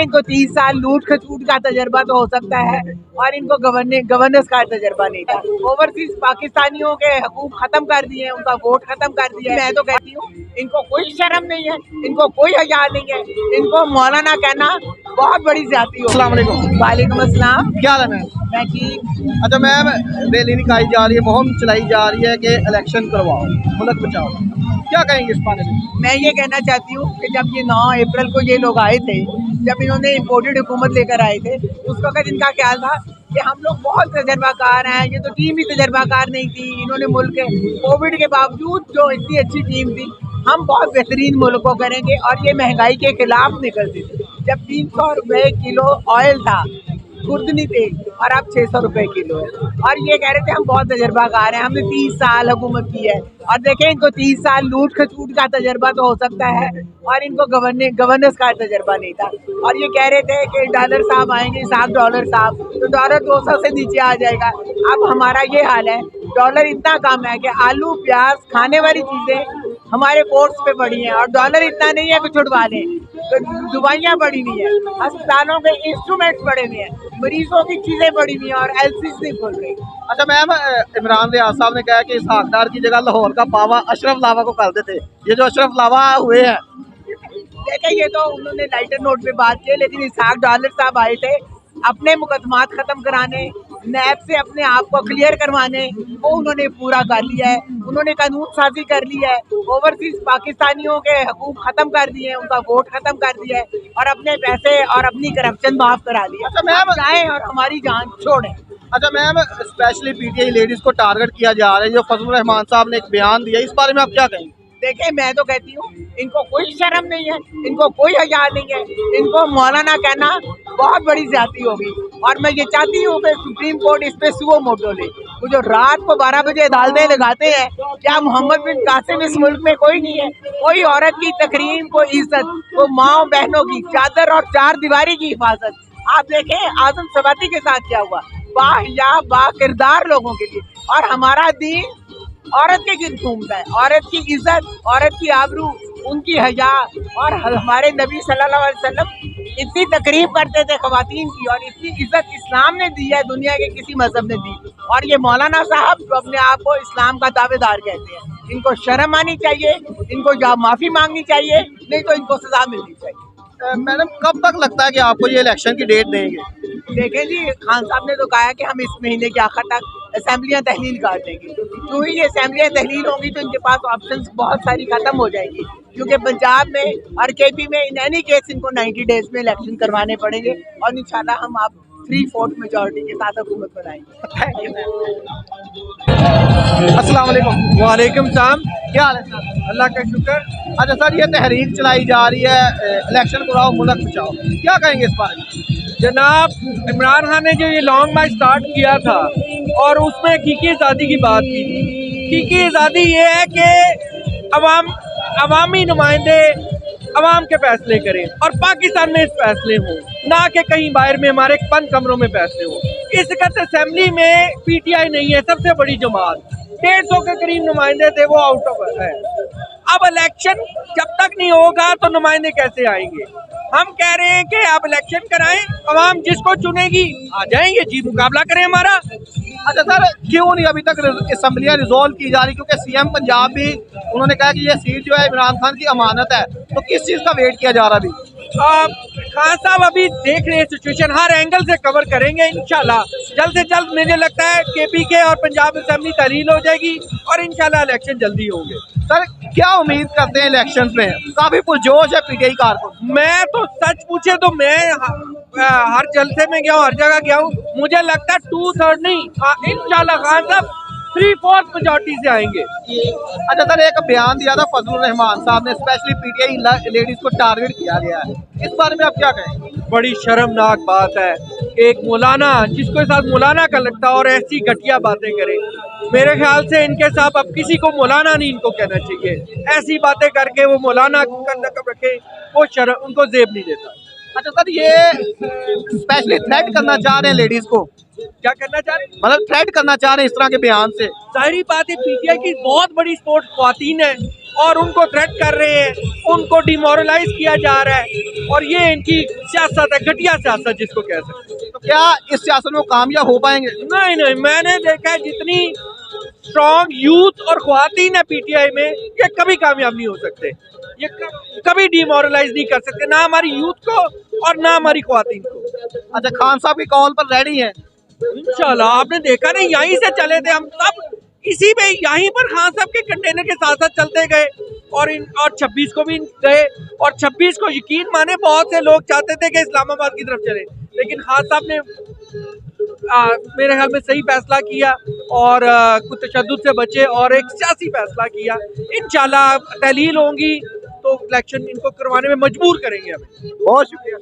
इनको 30 साल लूट खसूट का तजर्बा तो हो सकता है और इनको गवर्नेंस का तजर्बा नहीं था। ओवरसीज पाकिस्तानियों के हकूक खत्म कर दिए, उनका वोट खत्म कर दिया। मैं तो कहती हूँ इनको कोई शर्म नहीं है, इनको कोई हया नहीं है, इनको मौलाना कहना बहुत बड़ी ज्यादती हो। अस्सलाम वालेकुम। वालेकुम अस्सलाम। क्या हाल है मैम? मैं ठीक। अच्छा मैम, रैली निकाली जा रही है, मुहिम चलाई जा रही है कि इलेक्शन करवाओ, मुल्क बचाओ, क्या कहेंगे इस बारे में? मैं ये कहना चाहती हूँ कि जब ये 9 अप्रैल को ये लोग आए थे, जब इन्होंने इम्पोर्टेड हुकूमत लेकर आए थे, उस वक्त इनका ख्याल था कि हम लोग बहुत तजर्बाकार हैं। ये तो टीम ही तजर्बाकार नहीं थी। इन्होंने मुल्क के कोविड के बावजूद जो इतनी अच्छी टीम थी, हम बहुत बेहतरीन मुल्क को करेंगे और ये महंगाई के खिलाफ निकलती थी। जब 300 रुपए किलो ऑयल था, खुर्दनी तेल, और अब 600 रुपए किलो है। और ये कह रहे थे हम बहुत तजर्बाकार हैं, हमने 30 साल हुकूमत की है। और देखें, इनको 30 साल लूट खसूट का तजर्बा तो हो सकता है और इनको गवर्नेंस का तजर्बा नहीं था। और ये कह रहे थे कि डॉलर साहब आएंगे, $7 साहब, तो डॉलर 200 से नीचे आ जाएगा। अब हमारा ये हाल है, डॉलर इतना कम है कि आलू प्याज खाने वाली चीजें हमारे कोर्स पे बढ़ी हैं और डॉलर इतना नहीं है कि छुड़वा लें। तो दवाइयाँ बढ़ी हुई है, अस्पतालों के इंस्ट्रूमेंट्स बढ़े हुए हैं, मरीजों की चीजें बढ़ी हुई हैं और एलसीज नहीं खुल रही। अच्छा मैम, इमरान रियाज साहब ने कहा कि इसहाक डार की जगह लाहौर का बाबा अशरफ लावा को कर देते। ये जो अशरफ लावा हुए हैं, देखिए, ये तो उन्होंने लाइटर नोट पे बात की, लेकिन इसहाक डार साहब आए थे अपने मुकदमात खत्म कराने, नैब से अपने आप को क्लियर करवाने, वो उन्होंने पूरा कर लिया है। उन्होंने कानून साजी कर ली है, ओवरसीज पाकिस्तानियों के हकूक खत्म कर दिए हैं, उनका वोट खत्म कर दिया है और अपने पैसे और अपनी करप्शन माफ करा ली। अच्छा मैम, जाएं और हमारी जान छोड़ें। अच्छा मैम, स्पेशली पीटीआई लेडीज को टारगेट किया जा रहा है, जो फजलुर रहमान साहब ने एक बयान दिया, इस बारे में आप क्या कहेंगे? देखिए, मैं तो कहती हूँ इनको कोई शर्म नहीं है, इनको कोई हया नहीं है, इनको मौलाना कहना बहुत बड़ी ज्यादती होगी। और मैं ये चाहती हूँ कि सुप्रीम कोर्ट इस पे सुओ मोटो ले। वो जो रात को 12 बजे अदालतें लगाते हैं, क्या मोहम्मद बिन कासिम इस मुल्क में कोई नहीं है? कोई औरत की तकरीम, कोई इज्जत, वो माँ बहनों की चादर और 4 दीवारी की हिफाजत। आप देखें आजम सवाती के साथ क्या हुआ, बा किरदार लोगों के लिए। और हमारा दीन औरत के गिर्द घूमता है, औरत की इज्जत, औरत की आबरू, उनकी हया। और हमारे नबी सल्लल्लाहु अलैहि वसल्लम इतनी तकरीब करते थे खवातीन की, और इतनी इज्जत इस्लाम ने दी है, दुनिया के किसी मजहब ने दी। और ये मौलाना साहब जो अपने आप को इस्लाम का दावेदार कहते हैं, इनको शर्म आनी चाहिए, इनको माफी मांगनी चाहिए, नहीं तो इनको सजा मिलनी चाहिए। मैडम, कब तक लगता है कि आपको ये इलेक्शन की डेट देंगे? देखें जी, खान साहब ने तो कहा है कि हम इस महीने के आखिर तक असेंबलियां तहलील कर देंगे। जो ही ये असेंबलियां तहलील होंगी तो इनके पास ऑप्शंस बहुत सारी खत्म हो जाएंगी, क्योंकि पंजाब में और केपी में इन एनी केस इनको 90 डेज में इलेक्शन करवाने पड़ेंगे और इंशाल्लाह हम आप 3/4 मेजॉरिटी के साथ हुकूमत बनाएंगे। Thank you. अस्सलाम वालेकुम। वालेकुम सलाम। क्या हाल है सर? अल्लाह का शुक्र। अच्छा सर, ये तहरीक चलाई जा रही है इलेक्शन कराओ मुल्क बचाओ, क्या कहेंगे इस बारे में? जनाब, इमरान खान ने जो ये लॉन्ग मार्च स्टार्ट किया था और उसमें हकीकी आज़ादी की बात की थी। हकीकी आज़ादी ये है कि अवामी नुमाइंदे अवाम के फैसले करें और पाकिस्तान में इस फैसले हों, ना कि कहीं बाहर में हमारे बंद कमरों में फैसले हों। इस वक्त असेंबली में पीटीआई नहीं है, सबसे बड़ी जमात, 150 के करीब नुमाइंदे थे, वो आउट ऑफ है। अब इलेक्शन जब तक नहीं होगा तो नुमाइंदे कैसे आएंगे? हम कह रहे हैं कि आप इलेक्शन कराएं, अवाम जिसको चुनेगी आ जाएंगे जी, मुकाबला करें हमारा। अच्छा सर, क्यों नहीं अभी तक असम्बलियाँ रिजोल्व की जा रही? क्योंकि सीएम पंजाब भी उन्होंने कहा कि ये सीट जो है इमरान खान की अमानत है, तो किस चीज़ का वेट किया जा रहा अभी? खान साहब अभी देख रहे हैं सिचुएशन, हर एंगल से कवर करेंगे इंशाल्लाह। जल्द से जल्द मुझे लगता है केपी के और पंजाब असेंबली तहलील हो जाएगी और इंशाल्लाह इलेक्शन जल्दी होंगे। सर, क्या उम्मीद करते हैं इलेक्शन में? काफी पुरजोश है पीटीआई कारकुन। मैं तो सच पूछे तो मैं हर जलसे में गया हूँ, हर जगह गया हूँ, मुझे लगता है 2/3 नहीं, इंशाल्लाह खान साहब 3/4 मेजॉरिटी से आएंगे। अच्छा सर, एक बयान दिया था फजलुर रहमान साहब ने, स्पेशली पीटीआई लेडीज को टारगेट किया गया है, इस बारे में आप क्या कहेंगे? बड़ी शर्मनाक बात है कि एक मौलाना जिसको साथ मौलाना का लगता है और ऐसी घटिया बातें करे। मेरे ख्याल से इनके साथ अब किसी को मौलाना नहीं इनको कहना चाहिए। ऐसी बातें करके वो मौलाना का लक़ब रखे, वो शर्म, उनको जेब नहीं देता। अच्छा सर, ये स्पेशली थ्रेट करना चाह रहे हैं लेडीज को, क्या करना चाह रहे हैं? मतलब थ्रेट करना चाह रहे हैं इस तरह के बयान से? जाहिर बात है पीटीआई की बहुत बड़ी स्पोर्ट्स ख्वातीन है और उनको थ्रेट कर रहे हैं, उनको डिमोरलाइज किया जा रहा है और ये इनकी सियासत है, घटिया सियासत जिसको कह सकते हैं। तो क्या इस सियासत में वो कामयाब हो पाएंगे? नहीं नहीं, मैंने देखा है जितनी स्ट्रॉन्ग यूथ और ख्वातीन है पीटीआई में, ये कभी कामयाब नहीं हो सकते, ये कभी डिमोरलाइज नहीं कर सकते, ना हमारी यूथ को और ना हमारी ख्वातीन को। अच्छा, खान साहब की कॉल पर रेडी है? इंशाल्लाह, आपने देखा नहीं, यहीं से चले थे हम सब, इसी में यहीं पर खान साहब के कंटेनर के साथ साथ चलते गए और 26 को भी गए और 26 को यकीन माने बहुत से लोग चाहते थे कि इस्लामाबाद की तरफ चले, लेकिन खान साहब ने मेरे ख्याल में सही फैसला किया और कुछ तशद्दुद से बचे और एक सियासी फैसला किया। इंशाल्लाह तहलील होंगी तो इलेक्शन इनको करवाने में मजबूर करेंगे हमें। बहुत शुक्रिया।